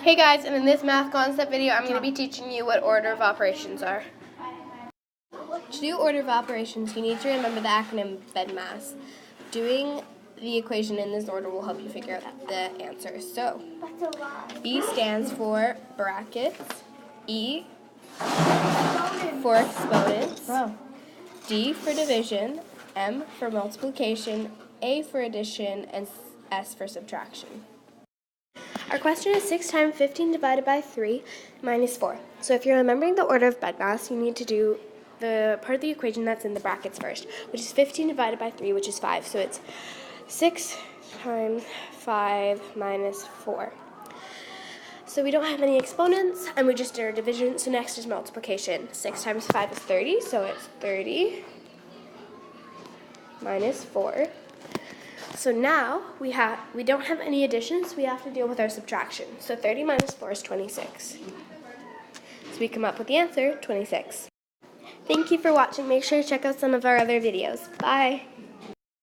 Hey guys, and in this math concept video, I'm going to be teaching you what order of operations are. To do order of operations, you need to remember the acronym BEDMAS. Doing the equation in this order will help you figure out the answer. So, B stands for brackets, E for exponents, D for division, M for multiplication, A for addition, and S for subtraction. Our question is 6 times 15 divided by 3 minus 4. So if you're remembering the order of BEDMAS, you need to do the part of the equation that's in the brackets first, which is 15 divided by 3, which is 5. So it's 6 times 5 minus 4. So we don't have any exponents, and we just did our division, so next is multiplication. 6 times 5 is 30, so it's 30 minus 4. So now we don't have any additions, so we have to deal with our subtraction. So 30 minus 4 is 26. So we come up with the answer, 26. Thank you for watching. Make sure to check out some of our other videos. Bye!